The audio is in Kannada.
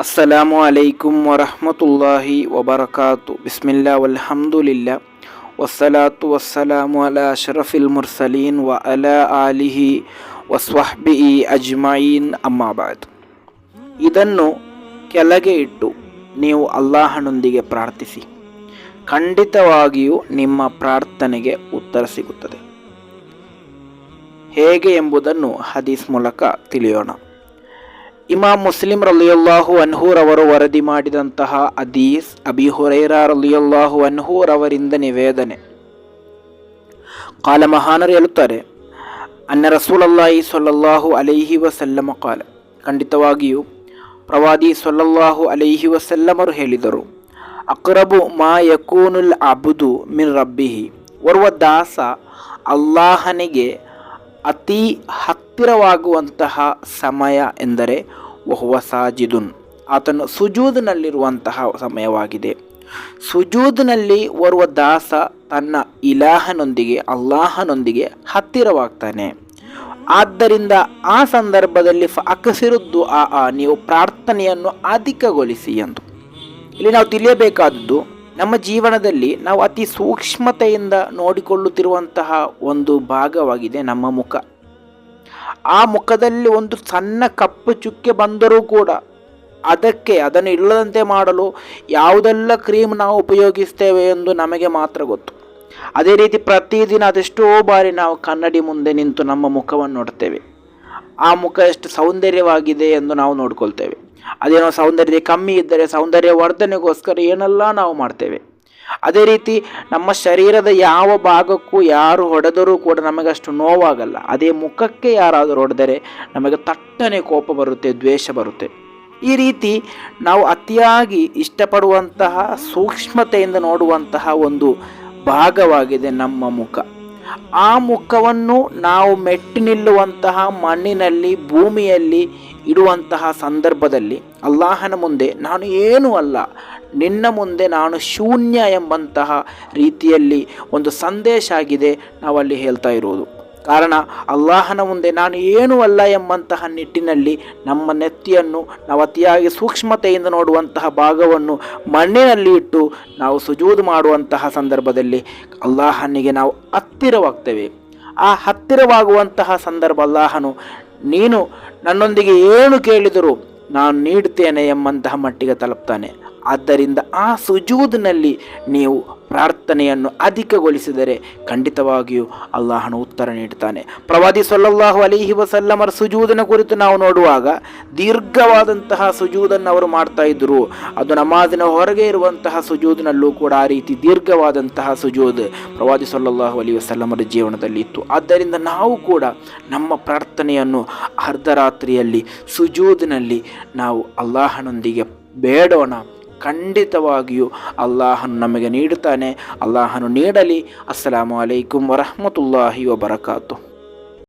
ಅಸ್ಸಲಾಮು ಅಲೈಕುಂ ವರಹಮತುಲ್ಲಾಹಿ ವಬರಕಾತು. ಬಿಸ್ಮಿಲ್ಲಾ ವಲ್ಹಮ್ದುಲಿಲ್ಲಾ ವಸ್ಸಲಾತು ವಸ್ಸಲಾಮು ಅಲಾ ಅಶ್ರಫಿಲ್ ಮುರ್ಸಲೀನ್ ವ ಅಲಾ ಆಲಿಹಿ ವಸ್ವಹ್ಬಿಹಿ ಅಜ್ಮঈನ್ ಅಮ್ಮಾಬಾದ್. ಇದನ್ನು ಕೆಳಗೆ ಇಟ್ಟು ನೀವು ಅಲ್ಲಾಹನೊಂದಿಗೆ ಪ್ರಾರ್ಥಿಸಿ, ಖಂಡಿತವಾಗಿಯೂ ನಿಮ್ಮ ಪ್ರಾರ್ಥನೆಗೆ ಉತ್ತರ ಸಿಗುತ್ತದೆ. ಹೇಗೆ ಎಂಬುದನ್ನು ಹದೀಸ್ ಮೂಲಕ ತಿಳಿಯೋಣ. ಇಮಾಮ್ ಮುಸ್ಲಿಂ ರಲಿಯಲ್ಲಾಹು ಅನ್ಹೂರವರು ವರದಿ ಮಾಡಿದಂತಹ ಹದೀಸ್, ಅಬಿ ಹುರೈರಾ ರಲಿಯಲ್ಲಾಹು ಅನ್ಹೂರವರಿಂದ ನಿವೇದನೆ. ಕಾಲ ಮಹಾನರು ಹೇಳುತ್ತಾರೆ, ಅನ್ನ ರಸೂಲಲ್ಲಾಹಿ ಸ್ವಲ್ಲಲ್ಲಾಹು ಅಲೈಹಿ ವಸಲ್ಲಮ ಕಾಲ, ಖಂಡಿತವಾಗಿಯೂ ಪ್ರವಾದಿ ಸ್ವಲ್ಲಲ್ಲಾಹು ಅಲೈಹಿ ವಸಲ್ಲಮರು ಹೇಳಿದರು, ಅಕ್ರಬು ಮಾ ಯಕೂನುಲ್ ಅಬ್ದು ಮಿನ್ ರಬ್ಬಿಹಿ, ಓರ್ವ ದಾಸ ಅಲ್ಲಾಹನಿಗೆ ಅತಿ ಹತ್ತಿರವಾಗುವಂತಹ ಸಮಯ ಎಂದರೆ ವಹುವ ಸಾಜಿದುನ್, ಆತನು ಸುಜೂದಿನಲ್ಲಿರುವಂತಹ ಸಮಯವಾಗಿದೆ. ಸುಜೂದಿನಲ್ಲಿ ಓರ್ವ ದಾಸ ತನ್ನ ಇಲಾಹನೊಂದಿಗೆ ಅಲ್ಲಾಹನೊಂದಿಗೆ ಹತ್ತಿರವಾಗ್ತಾನೆ. ಆದ್ದರಿಂದ ಆ ಸಂದರ್ಭದಲ್ಲಿ ಅಕಸಿರುದ್ದು ನೀವು ಪ್ರಾರ್ಥನೆಯನ್ನು ಅಧಿಕಗೊಳಿಸಿ ಎಂದು. ಇಲ್ಲಿ ನಾವು ತಿಳಿಯಬೇಕಾದದ್ದು, ನಮ್ಮ ಜೀವನದಲ್ಲಿ ನಾವು ಅತಿ ಸೂಕ್ಷ್ಮತೆಯಿಂದ ನೋಡಿಕೊಳ್ಳುತ್ತಿರುವಂತಹ ಒಂದು ಭಾಗವಾಗಿದೆ ನಮ್ಮ ಮುಖ. ಆ ಮುಖದಲ್ಲಿ ಒಂದು ಸಣ್ಣ ಕಪ್ಪು ಚುಕ್ಕೆ ಬಂದರೂ ಕೂಡ ಅದನ್ನು ಇಲ್ಲದಂತೆ ಮಾಡಲು ಯಾವುದೆಲ್ಲ ಕ್ರೀಮ್ ನಾವು ಉಪಯೋಗಿಸ್ತೇವೆ ಎಂದು ನಮಗೆ ಮಾತ್ರ ಗೊತ್ತು. ಅದೇ ರೀತಿ ಪ್ರತಿದಿನ ಅದೆಷ್ಟೋ ಬಾರಿ ನಾವು ಕನ್ನಡಿ ಮುಂದೆ ನಿಂತು ನಮ್ಮ ಮುಖವನ್ನು ನೋಡ್ತೇವೆ. ಆ ಮುಖ ಎಷ್ಟು ಸೌಂದರ್ಯವಾಗಿದೆ ಎಂದು ನಾವು ನೋಡ್ಕೊಳ್ತೇವೆ. ಅದೇನೋ ಸೌಂದರ್ಯ ಕಮ್ಮಿ ಇದ್ದರೆ ಸೌಂದರ್ಯ ವರ್ಧನೆಗೋಸ್ಕರ ಏನೆಲ್ಲ ನಾವು ಮಾಡ್ತೇವೆ. ಅದೇ ರೀತಿ ನಮ್ಮ ಶರೀರದ ಯಾವ ಭಾಗಕ್ಕೂ ಯಾರು ಹೊಡೆದರೂ ಕೂಡ ನಮಗಷ್ಟು ನೋವಾಗಲ್ಲ. ಅದೇ ಮುಖಕ್ಕೆ ಯಾರಾದರೂ ಹೊಡೆದರೆ ನಮಗೆ ತಟ್ಟನೆ ಕೋಪ ಬರುತ್ತೆ, ದ್ವೇಷ ಬರುತ್ತೆ. ಈ ರೀತಿ ನಾವು ಅತಿಯಾಗಿ ಇಷ್ಟಪಡುವಂತಹ ಸೂಕ್ಷ್ಮತೆಯಿಂದ ನೋಡುವಂತಹ ಒಂದು ಭಾಗವಾಗಿದೆ ನಮ್ಮ ಮುಖ. ಆ ಮುಖವನ್ನು ನಾವು ಮೆಟ್ಟಿ ನಿಲ್ಲುವಂತಹ ಮಣ್ಣಿನಲ್ಲಿ, ಭೂಮಿಯಲ್ಲಿ ಇಡುವಂತಹ ಸಂದರ್ಭದಲ್ಲಿ ಅಲ್ಲಾಹನ ಮುಂದೆ ನಾನು ಏನೂ ಅಲ್ಲ, ನಿನ್ನ ಮುಂದೆ ನಾನು ಶೂನ್ಯ ಎಂಬಂತಹ ರೀತಿಯಲ್ಲಿ ಒಂದು ಸಂದೇಶ ಆಗಿದೆ ನಾವಲ್ಲಿ ಹೇಳ್ತಾ ಇರುವುದು. ಕಾರಣ ಅಲ್ಲಾಹನ ಮುಂದೆ ನಾನು ಏನೂ ಅಲ್ಲ ಎಂಬಂತಹ ನಿಟ್ಟಿನಲ್ಲಿ ನಮ್ಮ ನೆತ್ತಿಯನ್ನು ನಾವು ಅತಿಯಾಗಿ ಸೂಕ್ಷ್ಮತೆಯಿಂದ ನೋಡುವಂತಹ ಭಾಗವನ್ನು ಮಣ್ಣಿನಲ್ಲಿ ಇಟ್ಟು ನಾವು ಸುಜೂದು ಮಾಡುವಂತಹ ಸಂದರ್ಭದಲ್ಲಿ ಅಲ್ಲಾಹನಿಗೆ ನಾವು ಹತ್ತಿರವಾಗ್ತೇವೆ. ಆ ಹತ್ತಿರವಾಗುವಂತಹ ಸಂದರ್ಭ ಅಲ್ಲಾಹನು ನೀನು ನನ್ನೊಂದಿಗೆ ಏನು ಕೇಳಿದರೂ ನಾನು ನೀಡುತ್ತೇನೆ ಎಂಬಂತಹ ಮಟ್ಟಿಗೆ ತಲುಪ್ತಾನೆ. ಆದ್ದರಿಂದ ಆ ಸುಜೂದಿನಲ್ಲಿ ನೀವು ಪ್ರಾರ್ಥನೆಯನ್ನು ಅಧಿಕಗೊಳಿಸಿದರೆ ಖಂಡಿತವಾಗಿಯೂ ಅಲ್ಲಾಹನು ಉತ್ತರ ನೀಡುತ್ತಾನೆ. ಪ್ರವಾದಿ ಸ್ವಲ್ಲಲ್ಲಾಹು ಅಲೈಹಿ ವಸಲ್ಲಮರ ಸುಜೂದಿನ ಕುರಿತು ನಾವು ನೋಡುವಾಗ ದೀರ್ಘವಾದಂತಹ ಸುಜೂದನ್ನು ಅವರು ಮಾಡ್ತಾ ಇದ್ದರು. ಅದು ನಮಾಜಿನ ಹೊರಗೆ ಇರುವಂತಹ ಸುಜೂದಿನಲ್ಲೂ ಕೂಡ ಆ ರೀತಿ ದೀರ್ಘವಾದಂತಹ ಸುಜೂದ್ ಪ್ರವಾದಿ ಸ್ವಲ್ಲಲ್ಲಾಹು ಅಲೈಹಿ ವಸಲ್ಲಮರ ಜೀವನದಲ್ಲಿ ಇತ್ತು. ಆದ್ದರಿಂದ ನಾವು ಕೂಡ ನಮ್ಮ ಪ್ರಾರ್ಥನೆಯನ್ನು ಅರ್ಧರಾತ್ರಿಯಲ್ಲಿ ಸುಜೂದಿನಲ್ಲಿ ನಾವು ಅಲ್ಲಾಹನೊಂದಿಗೆ ಬೇಡೋಣ. ಖಂಡಿತವಾಗಿಯೂ ಅಲ್ಲಾಹನು ನಮಗೆ ನೀಡುತ್ತಾನೆ. ಅಲ್ಲಾಹನು ನೀಡಲಿ. ಅಸ್ಸಲಾಮು ಅಲೈಕುಂ ವರಹಮತುಲ್ಲಾಹಿ ವಬರಕಾತು.